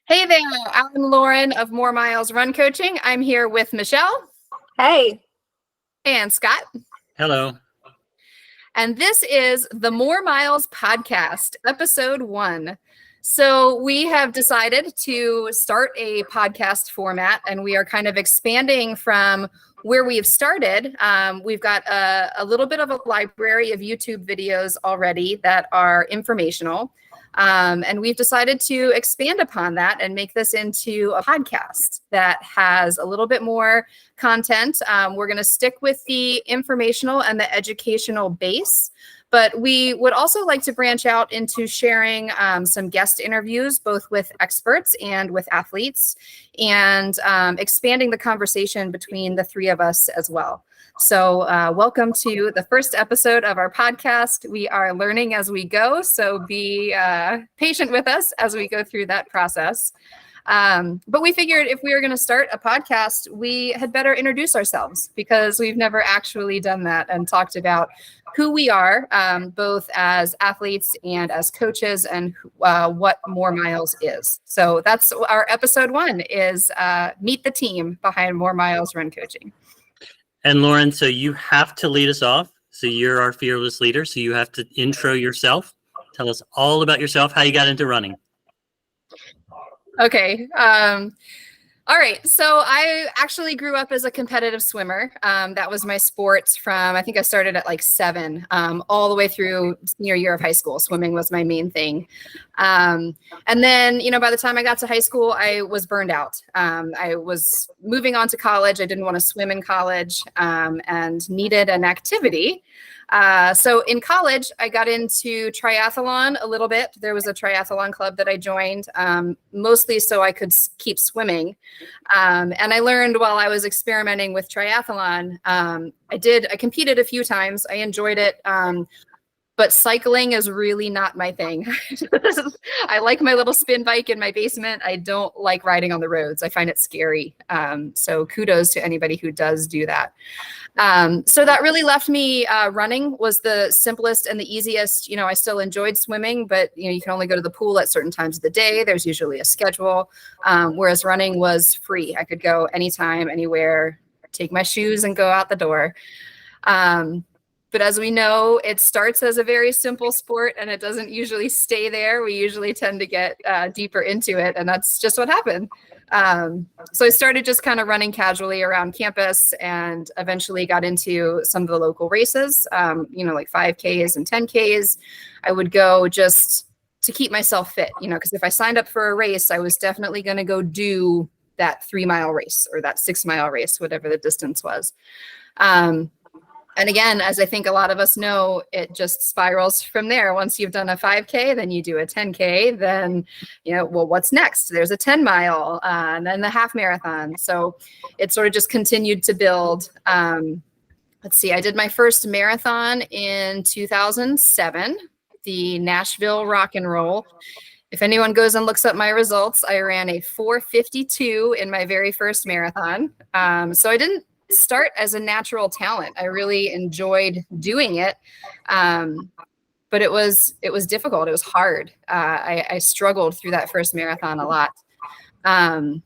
Hey there, I'm Lauren of More Miles Run Coaching. I'm here with Michelle Hey, and Scott, Hello. and this is the More Miles Podcast, episode 1. So, we have decided to start a podcast format, and we are kind of expanding from where we've started. We've got a little bit of a library of YouTube videos already that are informational. And we've decided to expand upon that and make this into a podcast that has a little bit more content. We're going to stick with the informational and the educational base, but we would also like to branch out into sharing some guest interviews, both with experts and with athletes, and expanding the conversation between the three of us as well. So welcome to the first episode of our podcast. We are learning as we go, so be patient with us as we go through that process. But we figured if we were going to start a podcast, we had better introduce ourselves because we've never actually done that and talked about who we are, both as athletes and as coaches, and what More Miles is. So that's our episode 1 is meet the team behind More Miles Run Coaching. And Lauren, so you have to lead us off. So you're our fearless leader. So you have to intro yourself. Tell us all about yourself, how you got into running. Okay. All right. So I actually grew up as a competitive swimmer. That was my sport from, I think I started at like 7, all the way through senior year of high school. Swimming was my main thing. And then, by the time I got to high school, I was burned out. I was moving on to college. I didn't want to swim in college and needed an activity. So in college, I got into triathlon a little bit. There was a triathlon club that I joined, mostly so I could keep swimming. And I learned while I was experimenting with triathlon, I competed a few times. I enjoyed it. But cycling is really not my thing. I like my little spin bike in my basement. I don't like riding on the roads. I find it scary. So kudos to anybody who does do that. So that really left me, running was the simplest and the easiest. I still enjoyed swimming, but you can only go to the pool at certain times of the day. There's usually a schedule. Whereas running was free. I could go anytime, anywhere, take my shoes and go out the door. But as we know, it starts as a very simple sport and it doesn't usually stay there. We usually tend to get deeper into it, and that's just what happened. So I started just kind of running casually around campus and eventually got into some of the local races, like 5Ks and 10Ks. I would go just to keep myself fit, because if I signed up for a race, I was definitely going to go do that 3-mile race or that 6-mile race, whatever the distance was. And again, as I think a lot of us know, it just spirals from there. Once you've done a 5K, then you do a 10K, then, what's next? There's a 10-mile, and then the half marathon. So it sort of just continued to build. Let's see, I did my first marathon in 2007, the Nashville Rock and Roll. If anyone goes and looks up my results, I ran a 4:52 in my very first marathon. So I didn't start as a natural talent. I really enjoyed doing it. But it was difficult. It was hard. I struggled through that first marathon a lot. I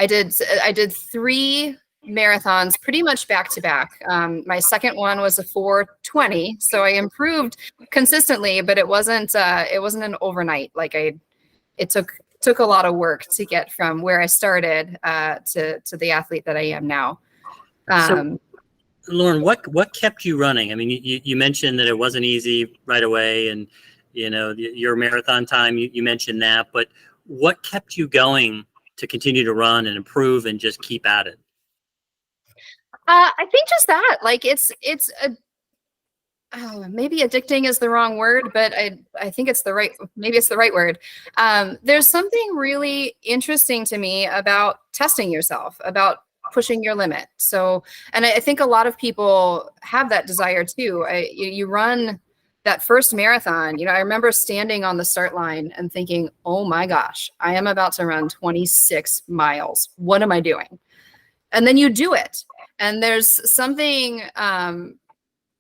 did 3 marathons pretty much back to back. My second one was a 4:20. So I improved consistently, but it wasn't an overnight. It took a lot of work to get from where I started to the athlete that I am now. So, Lauren, what kept you running? I mean, you mentioned that it wasn't easy right away, and your marathon time. You mentioned that, but what kept you going to continue to run and improve and just keep at it? I think just that. Maybe addicting is the wrong word, but I think maybe it's the right word. There's something really interesting to me about testing yourself, about pushing your limit. So, and I think a lot of people have that desire too. You run that first marathon, I remember standing on the start line and thinking, oh my gosh, I am about to run 26 miles. What am I doing? And then you do it. And there's something,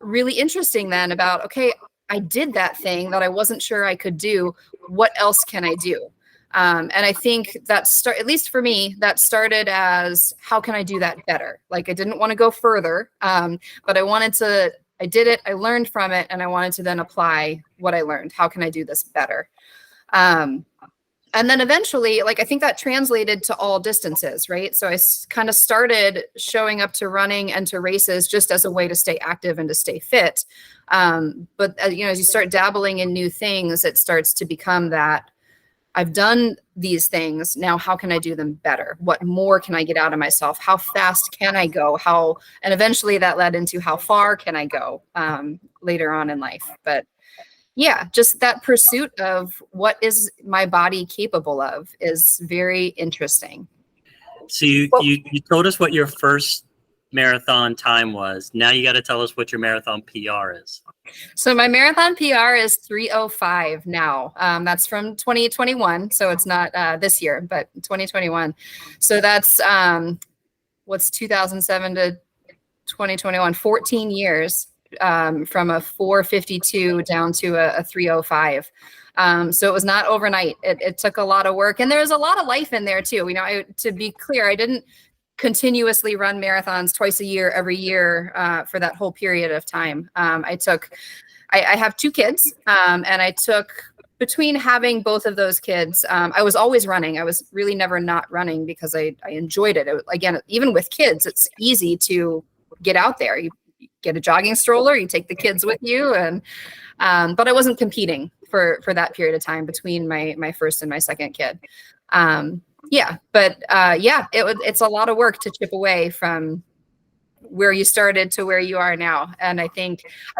really interesting then about, okay, I did that thing that I wasn't sure I could do. What else can I do? And I think at least for me, that started as, how can I do that better? Like, I didn't want to go further, but I did it, I learned from it, and I wanted to then apply what I learned. How can I do this better? And then eventually, like, I think that translated to all distances, right? So I kind of started showing up to running and to races just as a way to stay active and to stay fit. But as you start dabbling in new things, it starts to become that I've done these things. Now, how can I do them better? What more can I get out of myself? How fast can I go? And eventually that led into how far can I go later on in life. But yeah, just that pursuit of what is my body capable of is very interesting. So you told us what your first marathon time was. Now you got to tell us what your marathon PR is. So my marathon PR is 3:05 now. That's from 2021. So it's not this year, but 2021. So that's what's 2007 to 2021, 14 years. From a 4:52 down to a 3:05. So it was not overnight. It took a lot of work, and there was a lot of life in there too. To be clear, I didn't continuously run marathons twice a year, every year for that whole period of time. I have 2 kids, and I took, between having both of those kids, I was always running. I was really never not running because I enjoyed it. Again, even with kids, it's easy to get out there. You get a jogging stroller, you take the kids with you, and but I wasn't competing for that period of time between my first and my second kid. It's a lot of work to chip away from where you started to where you are now. And I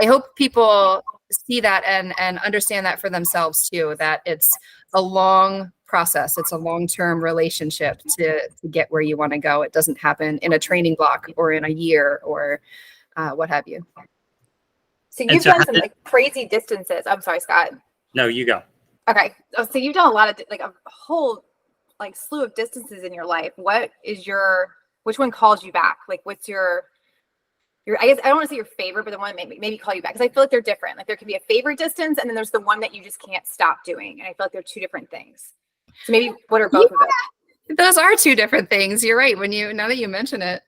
hope people see that and understand that for themselves too, that it's a long process. It's a long-term relationship to get where you want to go. It doesn't happen in a training block or in a year or what have you. So you've done some crazy distances. I'm sorry, Scott. No, you go. Okay. So you've done a lot of a whole slew of distances in your life. Which one calls you back? What's your I guess I don't want to say your favorite, but the one that maybe call you back, because I feel like they're different. There can be a favorite distance, and then there's the one that you just can't stop doing. And I feel like they're 2 different things. So maybe what are both of them? Those are 2 different things. You're right. Now that you mention it.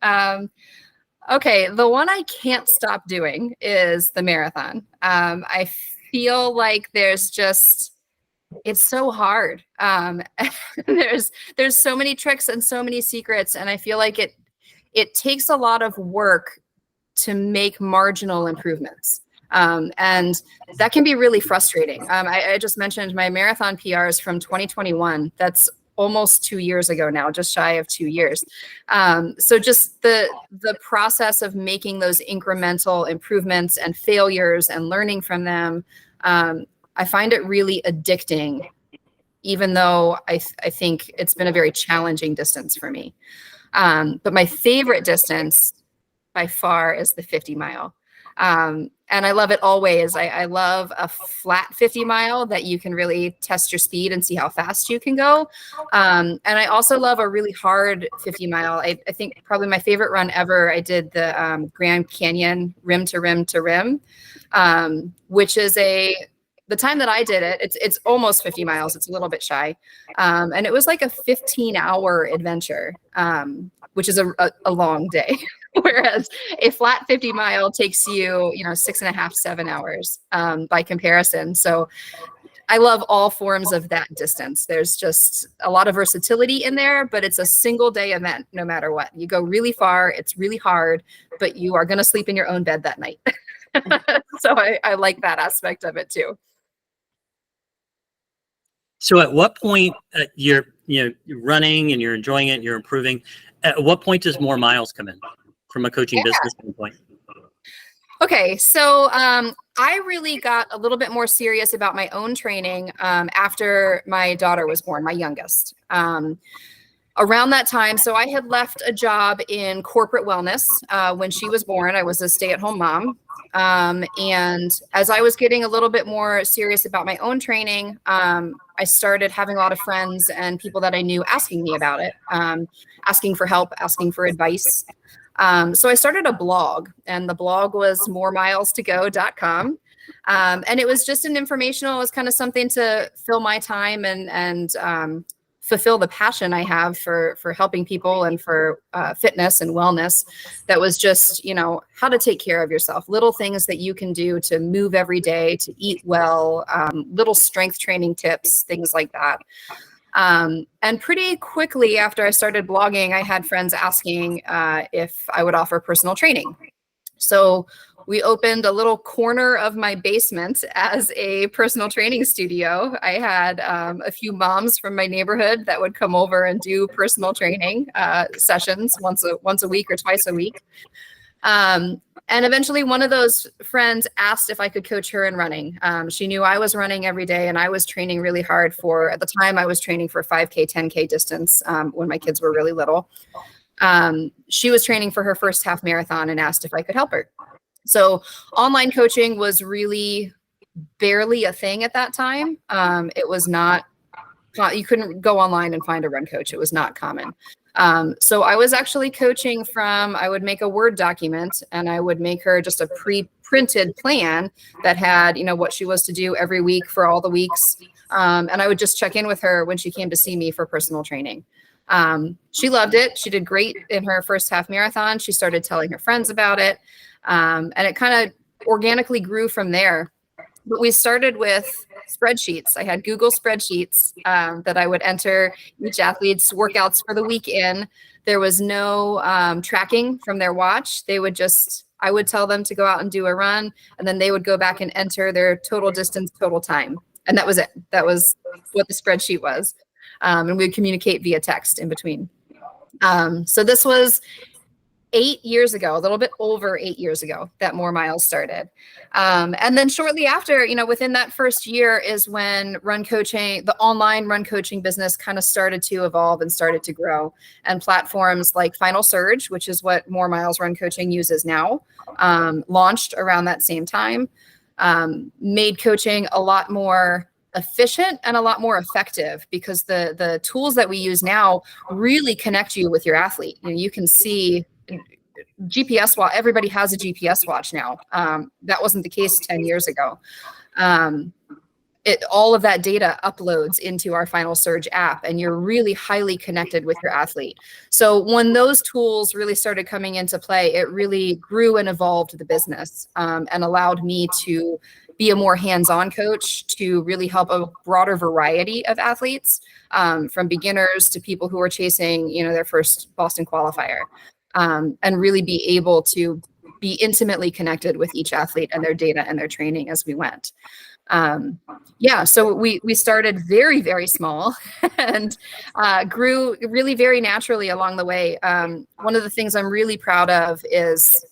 Okay, the one I can't stop doing is the marathon. I feel like it's so hard. There's so many tricks and so many secrets, and I feel like it takes a lot of work to make marginal improvements. And that can be really frustrating. I just mentioned my marathon PRs from 2021. That's almost 2 years ago now, just shy of 2 years. So just the process of making those incremental improvements and failures and learning from them, I find it really addicting, even though I think it's been a very challenging distance for me. But my favorite distance by far is the 50 mile. And I love it always. I love a flat 50 mile that you can really test your speed and see how fast you can go. And I also love a really hard 50 mile. I think probably my favorite run ever, I did the Grand Canyon rim to rim to rim, which is the time that I did it, it's almost 50 miles. It's a little bit shy. And it was like a 15-hour adventure, which is a long day. Whereas a flat 50 mile takes you, 6.5, 7 hours by comparison. So I love all forms of that distance. There's just a lot of versatility in there, but it's a single day event no matter what. You go really far, it's really hard, but you are going to sleep in your own bed that night. So I like that aspect of it too. So at what point you're running and you're enjoying it, you're improving, at what point does more miles come in from a coaching business standpoint? Okay, so I really got a little bit more serious about my own training after my daughter was born, my youngest. Around that time, so I had left a job in corporate wellness when she was born. I was a stay-at-home mom. And as I was getting a little bit more serious about my own training, I started having a lot of friends and people that I knew asking me about it, asking for help, asking for advice. So I started a blog, and the blog was moremilestogo.com. And it was just an informational, it was kind of something to fill my time and fulfill the passion I have for helping people and for fitness and wellness. That was just, you know, how to take care of yourself, little things that you can do to move every day, to eat well, little strength training tips, things like that. And pretty quickly after I started blogging, I had friends asking if I would offer personal training. So we opened a little corner of my basement as a personal training studio. I had a few moms from my neighborhood that would come over and do personal training sessions once a week or twice a week. And eventually one of those friends asked if I could coach her in running. She knew I was running every day and I was training really hard at the time I was training for 5K, 10K distance when my kids were really little. She was training for her first half marathon and asked if I could help her. So online coaching was really barely a thing at that time. It was not, you couldn't go online and find a run coach. It was not common. So I was actually coaching I would make a Word document and I would make her just a pre-printed plan that had, you know, what she was to do every week for all the weeks. And I would just check in with her when she came to see me for personal training. She loved it. She did great in her first half marathon. She started telling her friends about it. And it kind of organically grew from there. But we started with spreadsheets. I had Google spreadsheets that I would enter each athlete's workouts for the week in. There was no tracking from their watch. I would tell them to go out and do a run, and then they would go back and enter their total distance, total time. And that was it. That was what the spreadsheet was. And we would communicate via text in between. So this was 8 years ago, a little bit over 8 years ago that More Miles started. And then shortly after, you know, within that first year is when the online run coaching business kind of started to evolve and started to grow. And platforms like Final Surge, which is what More Miles Run Coaching uses now, launched around that same time, made coaching a lot more efficient and a lot more effective because the tools that we use now really connect you with your athlete. You know, you can see GPS watch. Everybody has a GPS watch now. That wasn't the case 10 years ago. All of that data uploads into our Final Surge app, and you're really highly connected with your athlete. So when those tools really started coming into play, it really grew and evolved the business and allowed me to be a more hands-on coach to really help a broader variety of athletes, from beginners to people who are chasing, you know, their first Boston qualifier. And really be able to be intimately connected with each athlete and their data and their training as we went. So we started very, very small and grew really very naturally along the way. One of the things I'm really proud of is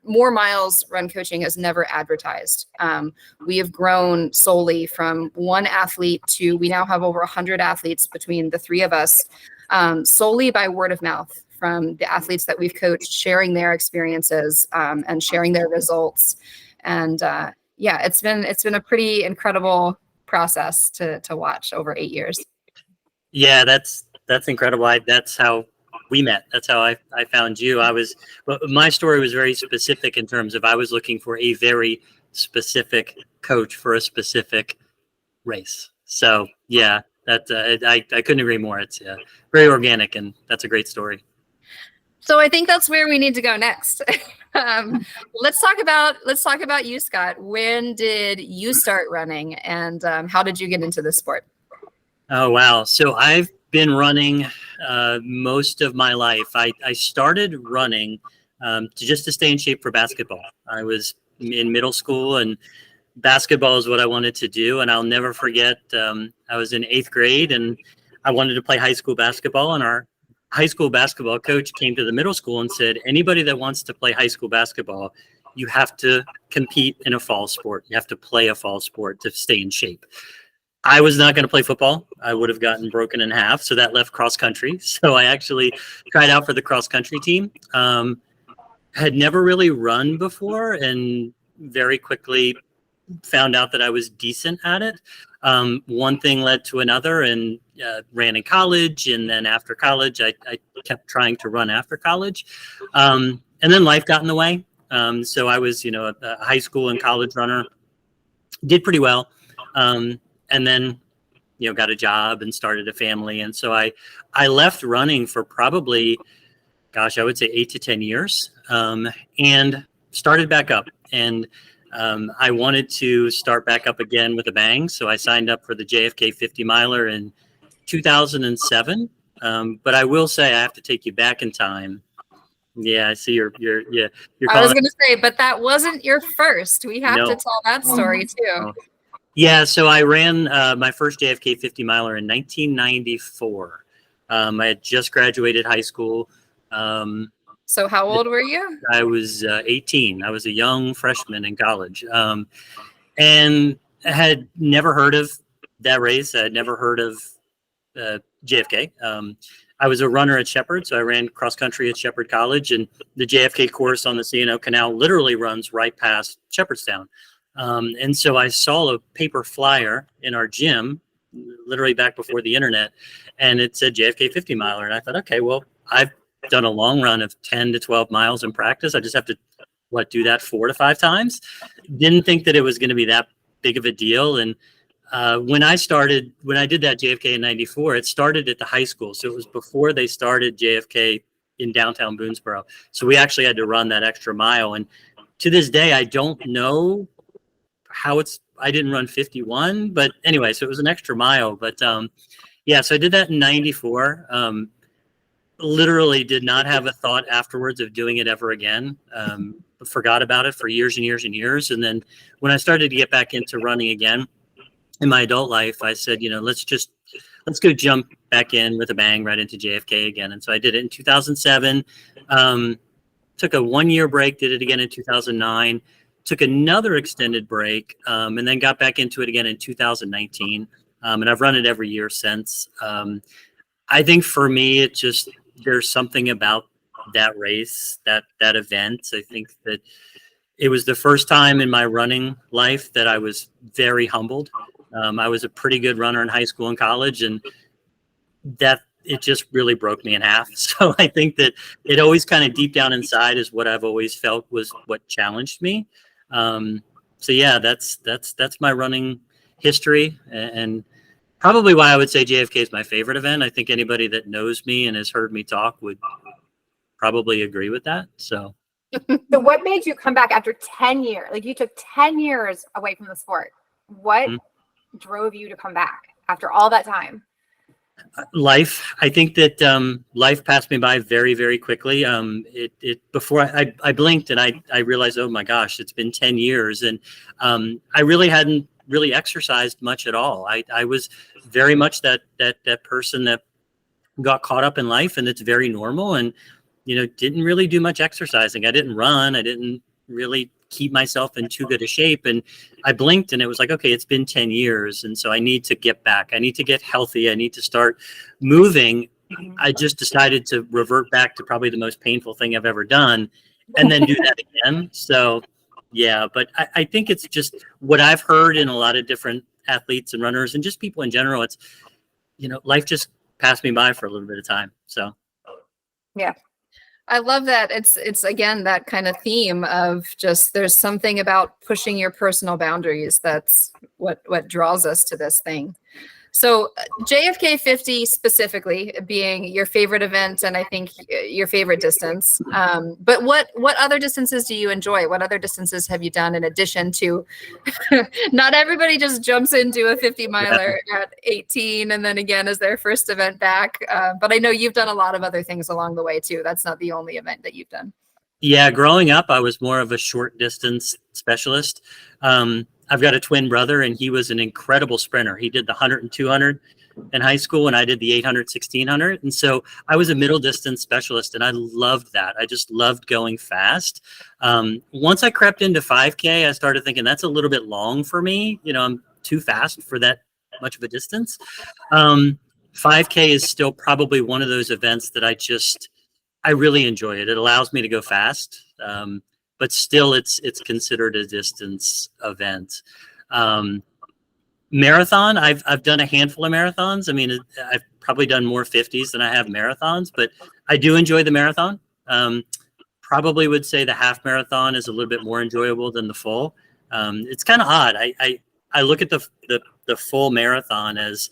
More Miles Run Coaching has never advertised. We have grown solely from one athlete to we now have over 100 athletes between the three of us, solely by word of mouth from the athletes that we've coached, sharing their experiences and sharing their results. And it's been a pretty incredible process to watch over 8 years. Yeah, that's incredible. That's how we met. That's how I found you. My story was very specific in terms of I was looking for a very specific coach for a specific race. So yeah, I couldn't agree more. It's very organic, and that's a great story. So I think that's where we need to go next. Let's talk about you, Scott. When did you start running, and how did you get into this sport? Oh, wow. So I've been running most of my life. I started running just to stay in shape for basketball. I was in middle school, and basketball is what I wanted to do. And I'll never forget, I was in 8th grade, and I wanted to play high school basketball, and our high school basketball coach came to the middle school and said, anybody that wants to play high school basketball, you have to compete in a fall sport. You have to play a fall sport to stay in shape. I was not going to play football. I would have gotten broken in half. So that left cross country. So I actually tried out for the cross country team. Had never really run before, and very quickly found out that I was decent at it. One thing led to another, and ran in college. And then after college, I kept trying to run after college. And then life got in the way. So I was, a high school and college runner, did pretty well. And then, got a job and started a family. And so I left running for probably, gosh, I would say 8 to 10 years, and started back up. And I wanted to start back up again with a bang. So I signed up for the JFK 50 miler in 2007. But I will say I have to take you back in time. Yeah, I see you're I was calling. going to say, but that wasn't your first. We have No. to tell that story too. No. Yeah, so I ran my first JFK 50 miler in 1994. I had just graduated high school. So how old were you? I was 18. I was a young freshman in college, and I had never heard of that race. I had never heard of JFK. I was a runner at Shepherd, so I ran cross country at Shepherd College, and the JFK course on the C&O Canal literally runs right past Shepherdstown. And so I saw a paper flyer in our gym, literally back before the internet, and it said JFK 50 miler. And I thought, okay, well, I've done a long run of 10 to 12 miles in practice. I just have to, do that 4 to 5 times. Didn't think that it was going to be that big of a deal. And when I did that JFK in 94, it started at the high school. So it was before they started JFK in downtown Boonesboro. So we actually had to run that extra mile. And to this day, I don't know how I didn't run 51, but anyway, so it was an extra mile. But yeah, so I did that in 94. Literally did not have a thought afterwards of doing it ever again. Forgot about it for years and years and years. And then when I started to get back into running again in my adult life, I said, let's go jump back in with a bang right into JFK again. And so I did it in 2007. Took a 1-year break, did it again in 2009. Took another extended break, and then got back into it again in 2019. And I've run it every year since. I think for me, there's something about that race, that event. I think that it was the first time in my running life that I was very humbled. I was a pretty good runner in high school and college, and that it just really broke me in half. So I think that it always kind of deep down inside is what I've always felt was what challenged me. So yeah, that's my running history, and probably why I would say JFK is my favorite event. I think anybody that knows me and has heard me talk would probably agree with that. So what made you come back after 10 years? Like, you took 10 years away from the sport. What drove you to come back after all that time? Life. I think that life passed me by very, very quickly. Before I blinked and I realized, oh my gosh, it's been 10 years. And I really hadn't really exercised much at all. I was very much that person that got caught up in life, and it's very normal, and didn't really do much exercising. I didn't run. I didn't really keep myself in too good a shape. And I blinked and it was like, okay, it's been 10 years. And so I need to get back. I need to get healthy. I need to start moving. I just decided to revert back to probably the most painful thing I've ever done, and then do that again. So yeah, but I think it's just what I've heard in a lot of different athletes and runners and just people in general. It's, life just passed me by for a little bit of time. So yeah. I love that. It's again, that kind of theme of just, there's something about pushing your personal boundaries. That's what draws us to this thing. So JFK 50 specifically being your favorite event, and I think your favorite distance. But what other distances do you enjoy? What other distances have you done in addition to, not everybody just jumps into a 50 miler at 18 and then again as their first event back. But I know you've done a lot of other things along the way too. That's not the only event that you've done. Yeah, growing up, I was more of a short distance specialist. I've got a twin brother, and he was an incredible sprinter. He did the 100 and 200 in high school, and I did the 800, 1600. And so I was a middle distance specialist, and I loved that. I just loved going fast. Once I crept into 5K, I started thinking that's a little bit long for me. I'm too fast for that much of a distance. 5K is still probably one of those events that I really enjoy it. It allows me to go fast. But still it's considered a distance event. Marathon, I've done a handful of marathons. I mean, I've probably done more 50s than I have marathons, but I do enjoy the marathon. Probably would say the half marathon is a little bit more enjoyable than the full. It's kind of odd. I look at the full marathon as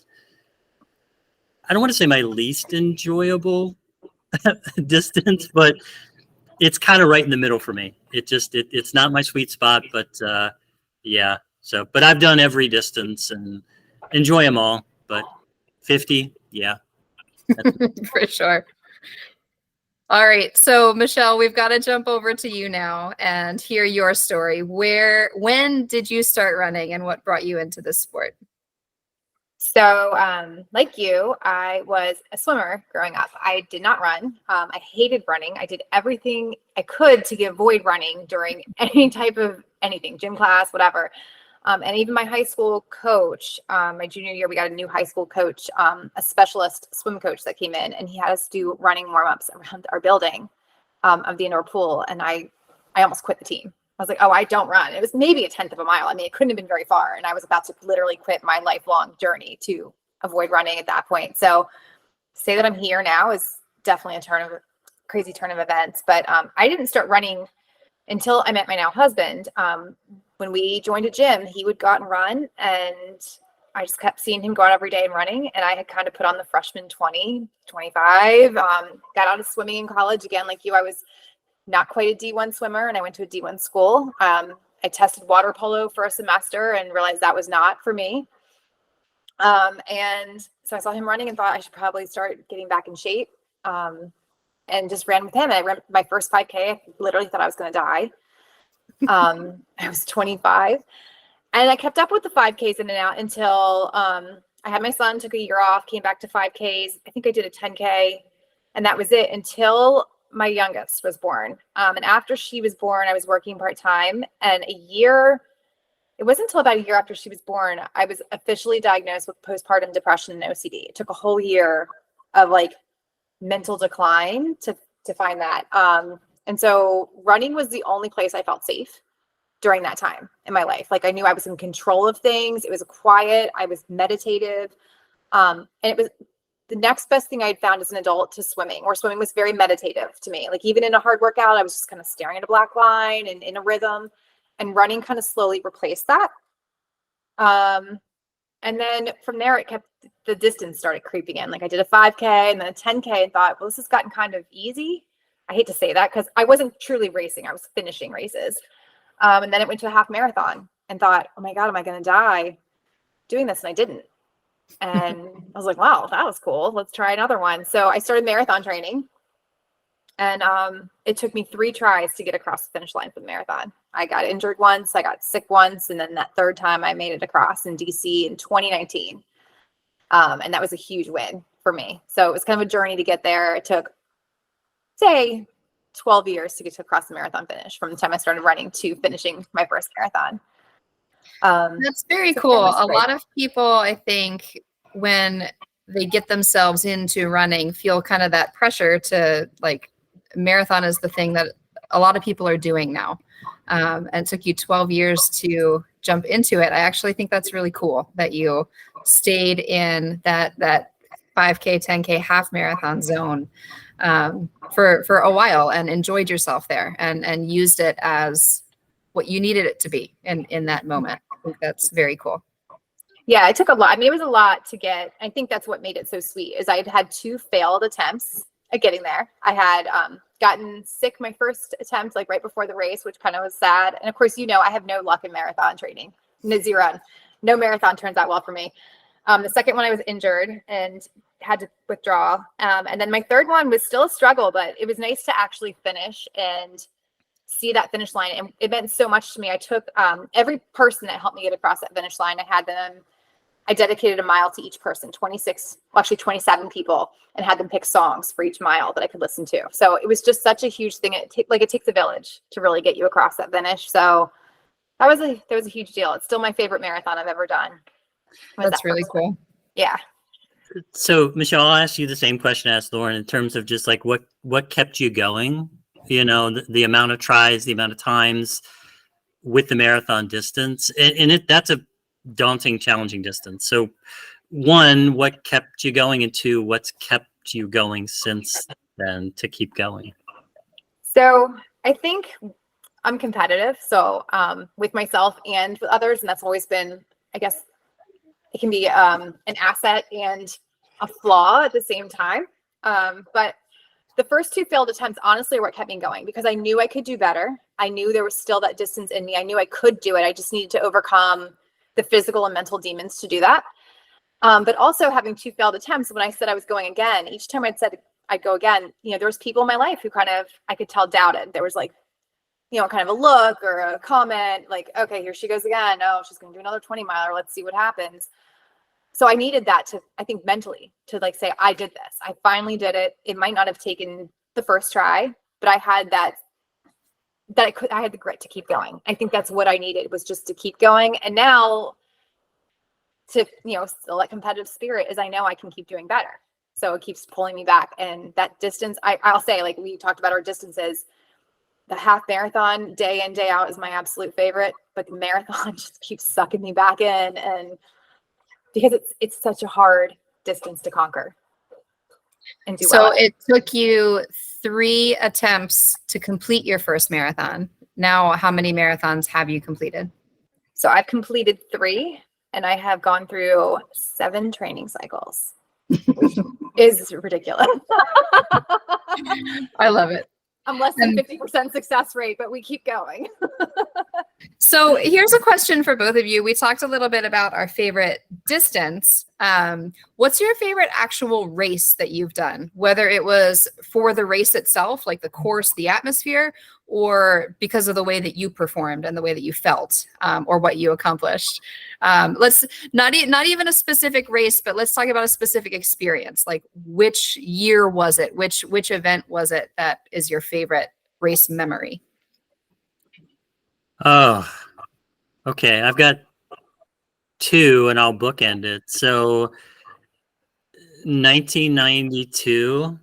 I don't want to say my least enjoyable distance, but it's kind of right in the middle for me. It's not my sweet spot, but yeah. So, but I've done every distance and enjoy them all. But 50, yeah. For sure. All right. So Michelle, we've got to jump over to you now and hear your story. When did you start running and what brought you into this sport? So, like you, I was a swimmer growing up. I did not run. I hated running. I did everything I could to avoid running during any type of anything, gym class, whatever. And even my high school coach, my junior year, we got a new high school coach, a specialist swim coach that came in, and he had us do running warm-ups around our building of the indoor pool. And I almost quit the team. I was like, oh, I don't run. It was maybe a 1/10 of a mile. I mean, it couldn't have been very far. And I was about to literally quit my lifelong journey to avoid running at that point. So to say that I'm here now is definitely a crazy turn of events. But I didn't start running until I met my now husband. When we joined a gym, he would go out and run, and I just kept seeing him go out every day and running. And I had kind of put on the freshman 20, 25, got out of swimming in college. Again, like you, I was not quite a D1 swimmer, and I went to a D1 school. I tested water polo for a semester and realized that was not for me. And so I saw him running and thought I should probably start getting back in shape, and just ran with him. I ran my first 5K. I literally thought I was going to die. I was 25, and I kept up with the 5Ks in and out until I had my son, took a year off, came back to 5Ks. I think I did a 10K, and that was it until my youngest was born. And after she was born, I was working part-time, and it wasn't until about a year after she was born, I was officially diagnosed with postpartum depression and OCD. It took a whole year of like mental decline to find that. And so running was the only place I felt safe during that time in my life. Like I knew I was in control of things. It was quiet. I was meditative. And it was the next best thing I'd found as an adult to swimming, or swimming was very meditative to me. Like even in a hard workout, I was just kind of staring at a black line and in a rhythm, and running kind of slowly replaced that. And then from there, the distance started creeping in. Like I did a 5K and then a 10K and thought, well, this has gotten kind of easy. I hate to say that because I wasn't truly racing. I was finishing races. And then it went to a half marathon and thought, oh my God, am I going to die doing this? And I didn't. And I was like, wow, that was cool. Let's try another one. So I started marathon training, and it took me 3 tries to get across the finish line for the marathon. I got injured once, I got sick once, and then that third time I made it across in DC in 2019. And that was a huge win for me. So it was kind of a journey to get there. It took, say, 12 years to get to across the marathon finish from the time I started running to finishing my first marathon. That's very cool. A lot of people, I think, when they get themselves into running, feel kind of that pressure to like marathon is the thing that a lot of people are doing now. And it took you 12 years to jump into it. I actually think that's really cool that you stayed in that 5K, 10K half marathon zone for a while and enjoyed yourself there and used it as what you needed it to be in that moment. I think that's very cool. Yeah, it took a lot. I mean, it was a lot to get. I think that's what made it so sweet is I'd had 2 failed attempts at getting there. I had gotten sick my first attempt, like right before the race, which kind of was sad. And of course, I have no luck in marathon training. Zero. No marathon turns out well for me. The second one I was injured and had to withdraw. And then my third one was still a struggle, but it was nice to actually finish and see that finish line. And it meant so much to me. I took every person that helped me get across that finish line. I dedicated a mile to each person, 27 people, and had them pick songs for each mile that I could listen to. So it was just such a huge thing. It takes a village to really get you across that finish. So that was a huge deal. It's still my favorite marathon I've ever done. That's really cool. Yeah. So Michelle, I'll ask you the same question I asked Lauren in terms of just like what kept you going, the amount of tries, the amount of times with the marathon distance, and that's a daunting, challenging distance. So 1, what kept you going, and 2, what's kept you going since then to keep going? So I think I'm competitive. So with myself and with others, and that's always been, I guess, it can be an asset and a flaw at the same time. But the first two failed attempts, honestly, are what kept me going, because I knew I could do better. I knew there was still that distance in me. I knew I could do it. I just needed to overcome the physical and mental demons to do that. But also having two failed attempts, when I said I was going again, each time I'd said I'd go again, there was people in my life who kind of, I could tell, doubted. There was like, kind of a look or a comment like, okay, here she goes again. Oh, she's going to do another 20 miler. Let's see what happens. So I needed that to, I think, mentally to like say, I did this. I finally did it. It might not have taken the first try, but I had I had the grit to keep going. I think that's what I needed, was just to keep going. And now to, still that competitive spirit is, I know I can keep doing better. So it keeps pulling me back. And that distance, I'll say, like we talked about our distances, the half marathon day in, day out is my absolute favorite, but the marathon just keeps sucking me back in. And because it's such a hard distance to conquer and do well. So it took you 3 attempts to complete your first marathon. Now, how many marathons have you completed? So I've completed 3, and I have gone through 7 training cycles, which is ridiculous. I love it. I'm less than 50% success rate, but we keep going. So here's a question for both of you. We talked a little bit about our favorite distance. What's your favorite actual race that you've done? Whether it was for the race itself, like the course, the atmosphere, or because of the way that you performed and the way that you felt, or what you accomplished. Let's not even a specific race, but let's talk about a specific experience. Like, which year was it? Which event was it that is your favorite race memory? Oh, okay. I've got 2 and I'll bookend it. So 1992,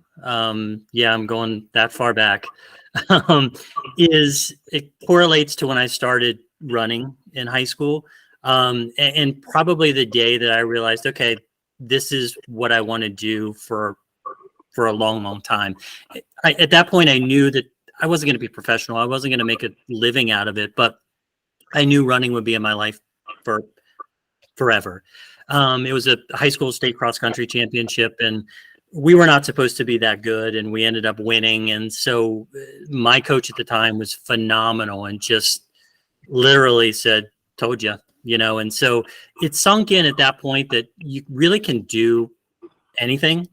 yeah, I'm going that far back, it correlates to when I started running in high school. And probably the day that I realized, okay, this is what I want to do for a long, long time. At that point, I knew that I wasn't going to be professional. I wasn't going to make a living out of it, but I knew running would be in my life for forever. It was a high school state cross country championship, and we were not supposed to be that good, and we ended up winning. And so my coach at the time was phenomenal and just literally said, told you, and so it sunk in at that point that you really can do anything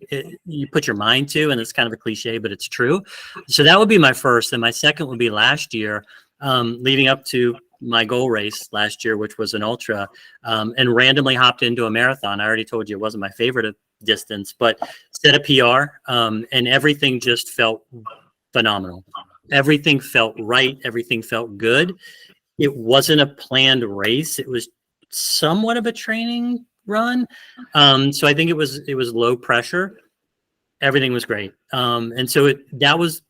you put your mind to, and it's kind of a cliche, but it's true. So that would be my first. And my second would be last year, leading up to my goal race last year, which was an ultra, and randomly hopped into a marathon. I already told you it wasn't my favorite distance, but set a PR, and everything just felt phenomenal. Everything felt right. Everything felt good. It wasn't a planned race. It was somewhat of a training run. So I think it was low pressure. Everything was great. And so that was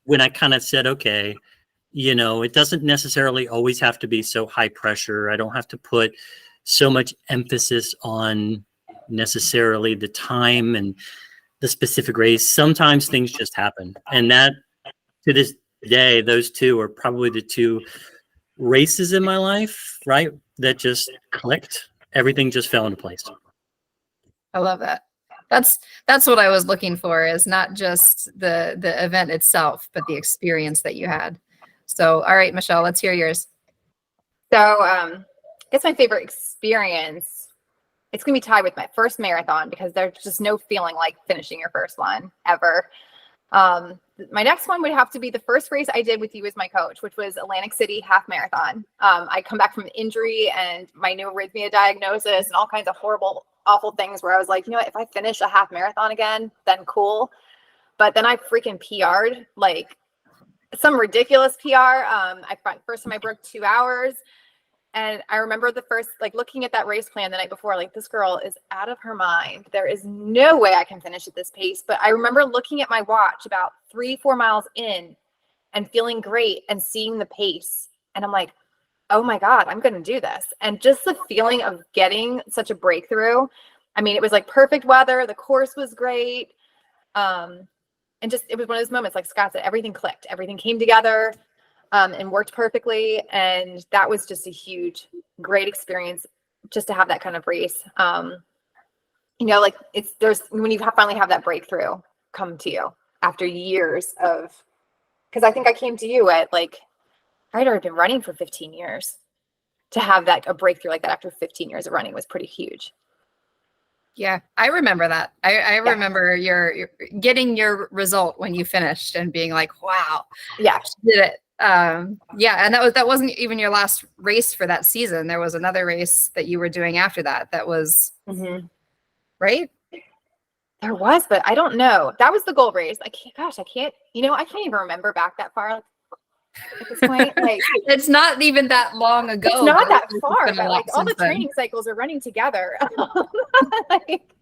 when I kind of said, okay, it doesn't necessarily always have to be so high pressure. I don't have to put so much emphasis on necessarily the time and the specific race. Sometimes things just happen. And that, to this day, those 2 are probably the 2 races in my life, right, that just clicked. Everything just fell into place. I love that. That's what I was looking for, is not just the event itself, but the experience that you had. So, all right, Michelle, let's hear yours. So I guess my favorite experience, it's going to be tied with my first marathon, because there's just no feeling like finishing your first one ever. My next one would have to be the first race I did with you as my coach, which was Atlantic City half marathon. I come back from an injury and my new arrhythmia diagnosis and all kinds of horrible, awful things, where I was like, if I finish a half marathon again, then cool. But then I freaking PR'd, like some ridiculous PR. First time I broke 2 hours. And I remember the first, like, looking at that race plan the night before, like, this girl is out of her mind. There is no way I can finish at this pace. But I remember looking at my watch about 3-4 miles in and feeling great and seeing the pace. And I'm like, oh my God, I'm going to do this. And just the feeling of getting such a breakthrough. I mean, it was like perfect weather. The course was great. And just, it was one of those moments, like Scott said, everything clicked, everything came together. And worked perfectly. And that was just a huge, great experience just to have that kind of race. you know, like there's when you finally have that breakthrough come to you after years of, because I think I came to you at like, I'd already been running for 15 years. To have that a breakthrough like that after 15 years of running was pretty huge. Yeah, I remember that. I remember your getting your result when you finished and being like, wow, Yeah. she did it. Yeah, and that wasn't even your last race for that season. There was another race that you were doing after that. That was right. There was, but I don't know. That was the goal race. I can't, I can't even remember back that far at this point. Like It's not even that long ago. it's not but that it's far, been a but lot like all the since then. training cycles are running together. Like,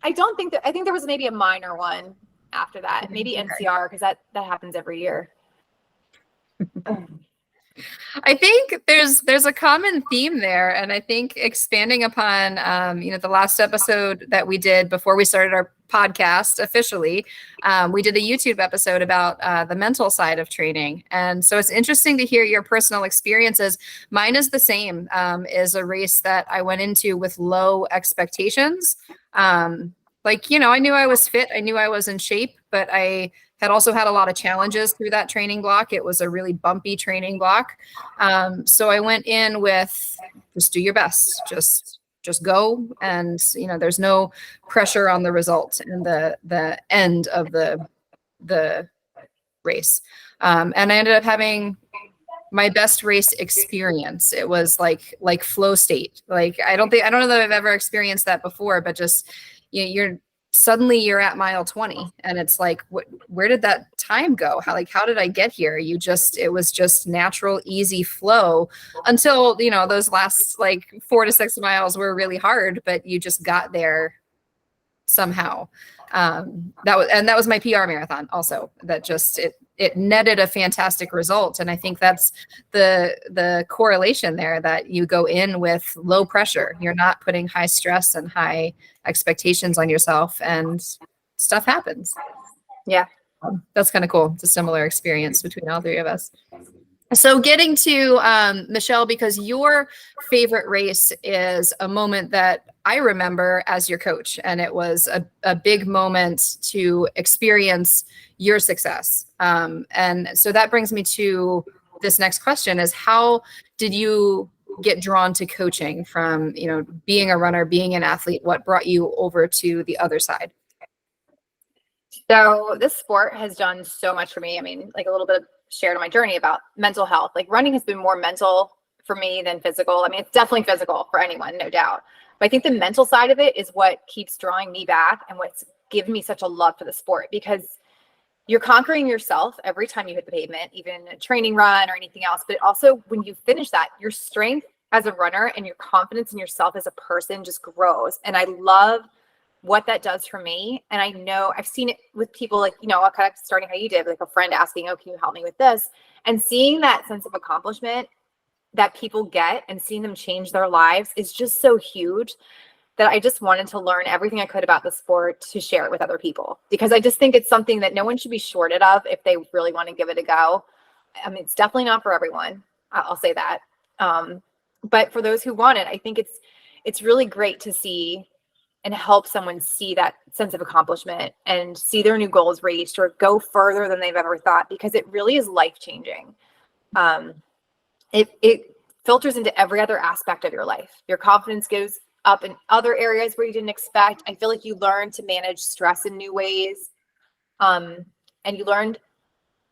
I think there was maybe a minor one after that, maybe NCR, because that happens every year. I think there's a common theme there, and I think expanding upon the last episode that we did before we started our podcast officially, we did a YouTube episode about the mental side of training, and so it's interesting to hear your personal experiences. Mine is the same. Is a race that I went into with low expectations. I knew I was fit, I knew I was in shape, but I had also had a lot of challenges through that training block. It was a really bumpy training block. So I went in with just do your best, just go. And, there's no pressure on the result and the end of the race. And I ended up having my best race experience. It was like flow state. Like, I don't know that I've ever experienced that before, but just, suddenly you're at mile 20 and it's like, where did that time go? How did I get here? It was just natural, easy flow until, those last like 4 to 6 miles were really hard, but you just got there somehow. That was my PR marathon also. That just, it netted a fantastic result. And I think that's the correlation there, that you go in with low pressure. You're not putting high stress and high expectations on yourself, and stuff happens. Yeah. That's kind of cool. It's a similar experience between all three of us. So getting to Michelle, because your favorite race is a moment that I remember as your coach, and it was a big moment to experience your success. And so that brings me to this next question: is how did you get drawn to coaching from, being a runner, being an athlete? What brought you over to the other side? So this sport has done so much for me. I mean, like a little bit shared on my journey about mental health. Like running has been more mental for me than physical. I mean, it's definitely physical for anyone, no doubt. But I think the mental side of it is what keeps drawing me back and what's given me such a love for the sport, because you're conquering yourself every time you hit the pavement, even a training run or anything else. But also when you finish that, your strength as a runner and your confidence in yourself as a person just grows. And I love what that does for me. And I know I've seen it with people like, kind of starting how you did, like a friend asking, oh, can you help me with this? And seeing that sense of accomplishment that people get and seeing them change their lives is just so huge that I just wanted to learn everything I could about the sport to share it with other people, because I just think it's something that no one should be shorted of if they really want to give it a go. I mean, it's definitely not for everyone. I'll say that. But for those who want it, I think it's really great to see and help someone see that sense of accomplishment and see their new goals reached or go further than they've ever thought, because it really is life-changing. It filters into every other aspect of your life. Your confidence goes up in other areas where you didn't expect. I feel like you learn to manage stress in new ways. And you learned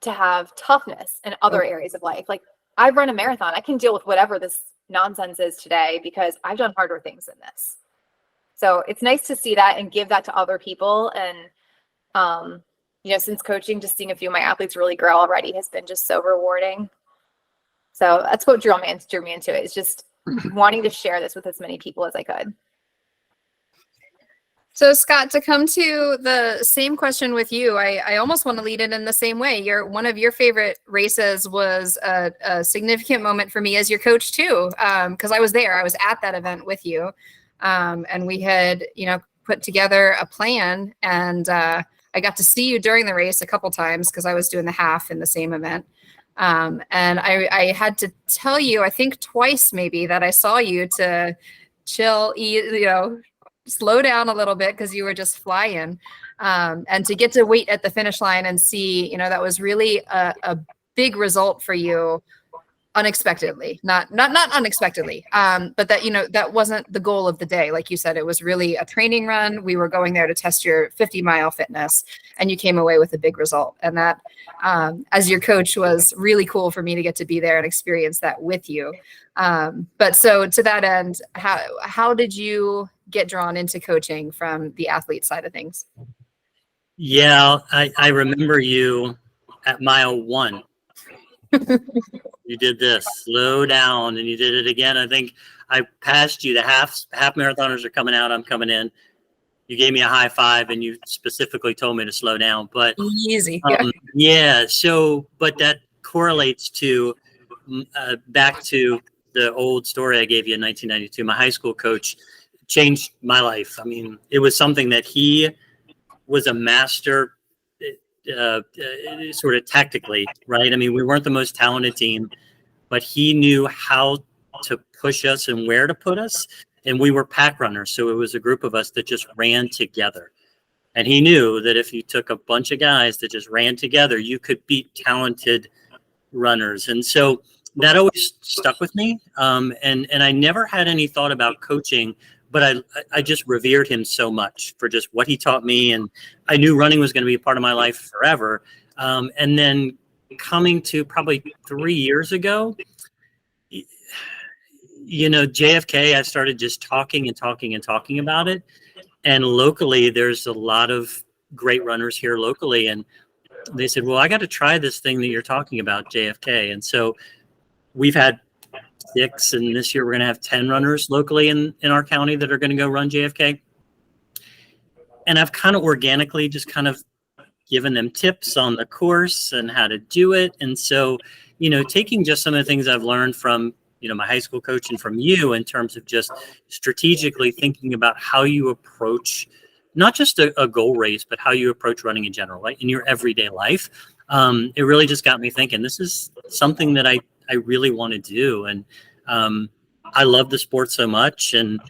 to have toughness in other areas of life. Like, I've run a marathon. I can deal with whatever this nonsense is today because I've done harder things than this. So it's nice to see that and give that to other people. And, since coaching, just seeing a few of my athletes really grow already has been just so rewarding. So that's what drew me into it. It's just wanting to share this with as many people as I could. So Scott, to come to the same question with you, I almost want to lead it in the same way. One of your favorite races was a significant moment for me as your coach too, because I was there. I was at that event with you, and we had put together a plan, and I got to see you during the race a couple times because I was doing the half in the same event. And I had to tell you, I think twice maybe, that I saw you to chill, eat, slow down a little bit because you were just flying. And to get to wait at the finish line and see, that was really a big result for you unexpectedly, not unexpectedly. But that, that wasn't the goal of the day. Like you said, it was really a training run. We were going there to test your 50-mile fitness, and you came away with a big result. And that, as your coach, was really cool for me to get to be there and experience that with you. But so to that end, how did you get drawn into coaching from the athlete side of things? Yeah, I remember you at mile 1. You did this, slow down, and you did it again. I think I passed you. The half marathoners are coming out. I'm coming in. You gave me a high five, and you specifically told me to slow down. But Easy. yeah. So, but that correlates to back to the old story I gave you in 1992. My high school coach changed my life. I mean, it was something that he was a master. Sort of tactically, right? I mean, we weren't the most talented team, but he knew how to push us and where to put us. And we were pack runners. So it was a group of us that just ran together. And he knew that if you took a bunch of guys that just ran together, you could beat talented runners. And so that always stuck with me. And I never had any thought about coaching, but I just revered him so much for just what he taught me. And I knew running was going to be a part of my life forever. And then coming to probably 3 years ago, JFK, I started just talking about it. And locally, there's a lot of great runners here locally. And they said, well, I got to try this thing that you're talking about, JFK. And so we've had 6, and this year we're going to have 10 runners locally in our county that are going to go run JFK. And I've kind of organically just kind of given them tips on the course and how to do it. And so, taking just some of the things I've learned from, my high school coach and from you in terms of just strategically thinking about how you approach not just a goal race, but how you approach running in general, right? In your everyday life. It really just got me thinking, this is something that I really want to do. And I love the sport so much. And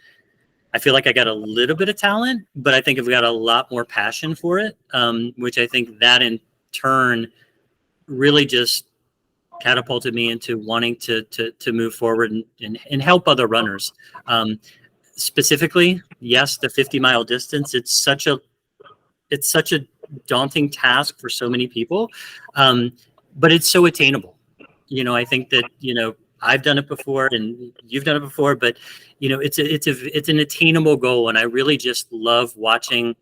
I feel like I got a little bit of talent, but I think I've got a lot more passion for it, which I think that in turn really just catapulted me into wanting to move forward and help other runners. Specifically, yes, the 50-mile distance, it's such a daunting task for so many people, but it's so attainable. I think that, I've done it before and you've done it before, but, it's an attainable goal. And I really just love watching,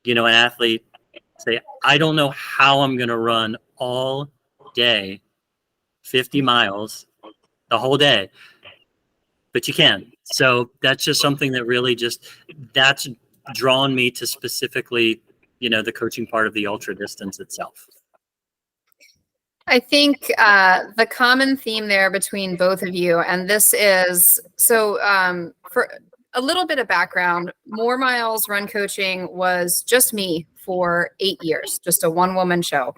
an athlete say, I don't know how I'm going to run all day, 50 miles, the whole day, but you can. So that's just something that really that's drawn me to specifically, the coaching part of the ultra distance itself. I think the common theme there between both of you, and this is, so for a little bit of background, More Miles Run Coaching was just me for 8 years, just a one-woman show.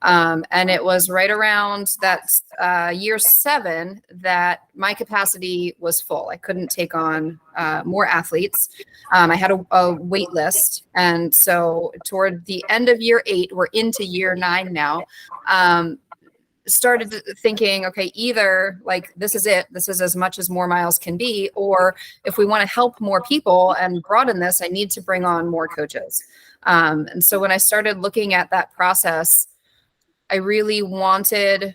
And it was right around that year 7 that my capacity was full. I couldn't take on more athletes. I had a wait list. And so toward the end of year 8, we're into year 9 now, started thinking, okay, either like, this is it, this is as much as More Miles can be, or if we want to help more people and broaden this, I need to bring on more coaches. And so when I started looking at that process, I really wanted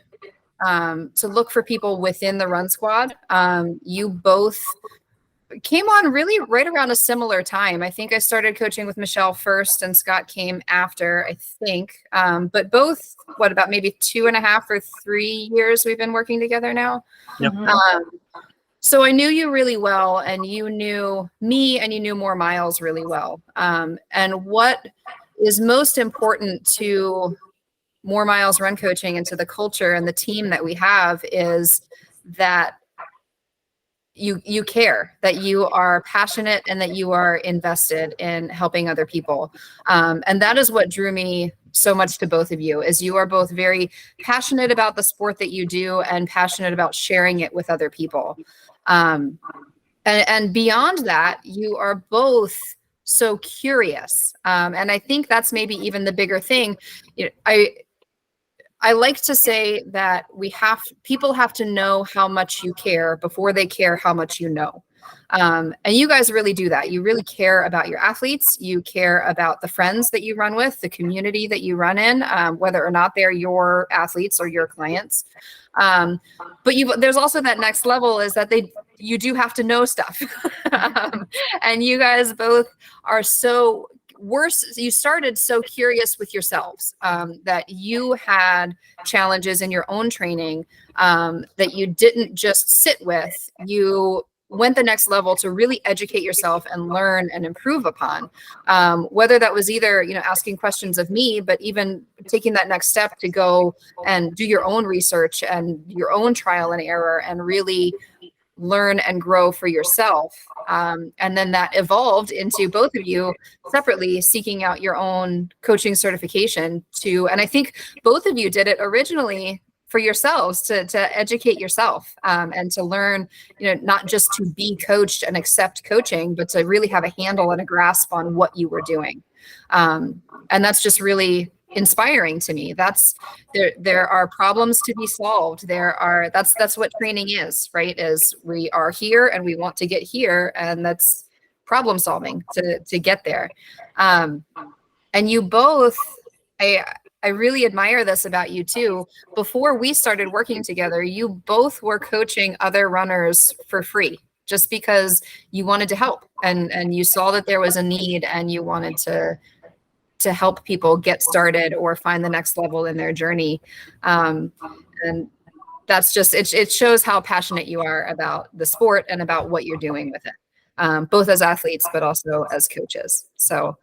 to look for people within the Run Squad. You both came on really right around a similar time. I think I started coaching with Michelle first and Scott came after, I think. But both, about maybe 2.5 or 3 years we've been working together now. Yep. So I knew you really well, and you knew me, and you knew More Miles really well. And what is most important to More Miles Run Coaching and to the culture and the team that we have is that you care, that you are passionate, and that you are invested in helping other people. And that is what drew me so much to both of you, is you are both very passionate about the sport that you do and passionate about sharing it with other people. And beyond that, you are both so curious. And I think that's maybe even the bigger thing. You know, I like to say that people have to know how much you care before they care how much you know. And you guys really do that. You really care about your athletes. You care about the friends that you run with, the community that you run in, whether or not they're your athletes or your clients. But there's also that next level is that you do have to know stuff. And you guys both are you started so curious with yourselves, that you had challenges in your own training, that you didn't just sit with. You went the next level to really educate yourself and learn and improve upon, whether that was either, asking questions of me, but even taking that next step to go and do your own research and your own trial and error and really learn and grow for yourself. And then that evolved into both of you separately seeking out your own coaching certification and I think both of you did it originally for yourselves to educate yourself, and to learn, not just to be coached and accept coaching, but to really have a handle and a grasp on what you were doing. And that's just really inspiring to me. There are problems to be solved. That's what training is, right? Is we are here and we want to get here, and that's problem solving to get there. And you both, I really admire this about you too. Before we started working together, you both were coaching other runners for free just because you wanted to help and you saw that there was a need and you wanted to help people get started or find the next level in their journey. And that's just, it shows how passionate you are about the sport and about what you're doing with it, both as athletes, but also as coaches. So,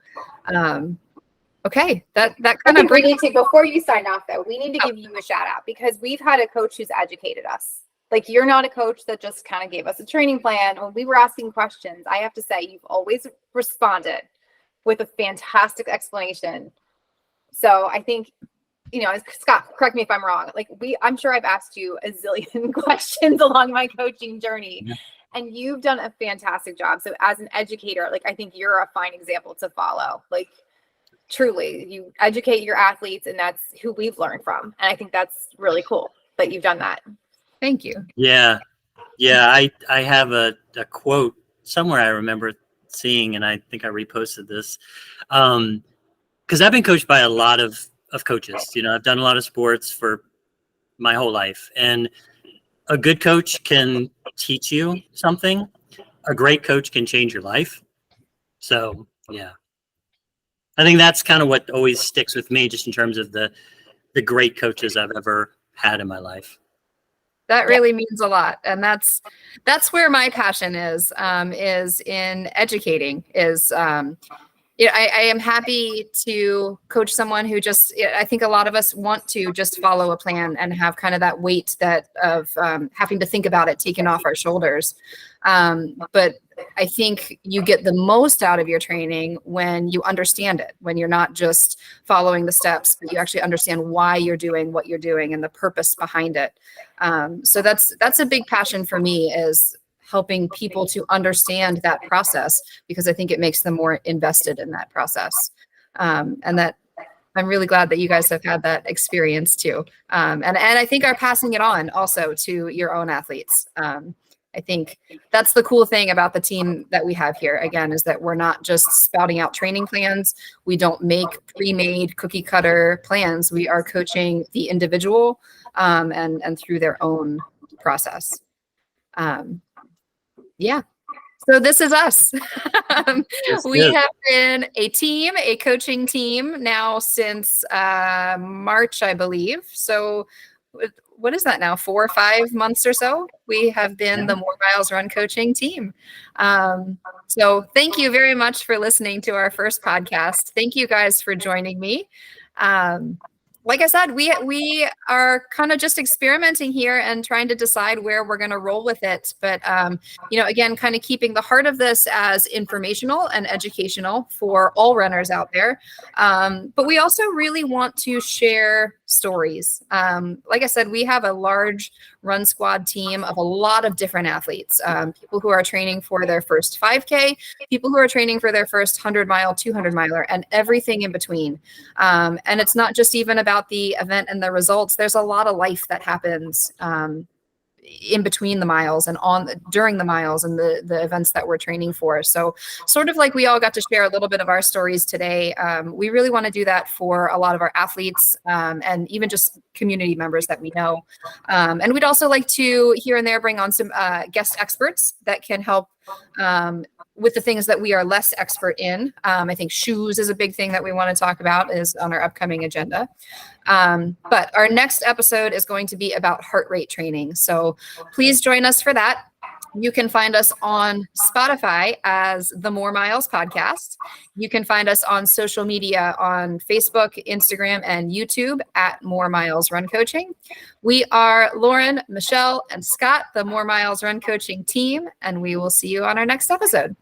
okay, that kind of brings before you sign off though, we need to give you a shout out because we've had a coach who's educated us. Like you're not a coach that just kind of gave us a training plan. When we were asking questions, I have to say you've always responded with a fantastic explanation. So I think, Scott, correct me if I'm wrong. Like I'm sure I've asked you a zillion questions along my coaching journey. Yeah. And you've done a fantastic job. So as an educator, like I think you're a fine example to follow. Like truly, you educate your athletes, and that's who we've learned from. And I think that's really cool that you've done that. Thank you. Yeah. I have a quote somewhere I remember seeing, and I think I reposted this, because I've been coached by a lot of coaches. I've done a lot of sports for my whole life, and a good coach can teach you something. A great coach can change your life. So yeah, I think that's kind of what always sticks with me, just in terms of the great coaches I've ever had in my life. That really means a lot. And that's where my passion is in educating I am happy to coach someone who I think a lot of us want to just follow a plan and have kind of that weight of having to think about it taken off our shoulders. But I think you get the most out of your training when you understand it, when you're not just following the steps, but you actually understand why you're doing what you're doing and the purpose behind it. So that's a big passion for me, is helping people to understand that process, because I think it makes them more invested in that process. And that I'm really glad that you guys have had that experience too. And I think are passing it on also to your own athletes. I think that's the cool thing about the team that we have here, again, is that we're not just spouting out training plans. We don't make pre-made cookie cutter plans. We are coaching the individual and through their own process. Yeah. So this is us. We have been a coaching team now since March, I believe. So what is that now? 4 or 5 months or so? We have been the More Miles Run coaching team. So thank you very much for listening to our first podcast. Thank you guys for joining me. Like I said, we are kind of just experimenting here and trying to decide where we're going to roll with it. But, again, kind of keeping the heart of this as informational and educational for all runners out there. But we also really want to share stories. Like I said, we have a large Run Squad team of a lot of different athletes, people who are training for their first 5K, people who are training for their first 100-mile, 200-miler, and everything in between. And it's not just even about the event and the results. There's a lot of life that happens in between the miles and during the miles and the events that we're training for. So sort of like we all got to share a little bit of our stories today. We really want to do that for a lot of our athletes and even just community members that we know. And we'd also like to here and there bring on some guest experts that can help with the things that we are less expert in. I think shoes is a big thing that we want to talk about, is on our upcoming agenda. But our next episode is going to be about heart rate training. So please join us for that. You can find us on Spotify as the More Miles Podcast. You can find us on social media on Facebook, Instagram, and YouTube at More Miles Run Coaching. We are Lauren, Michelle, and Scott, the More Miles Run Coaching team, and we will see you on our next episode.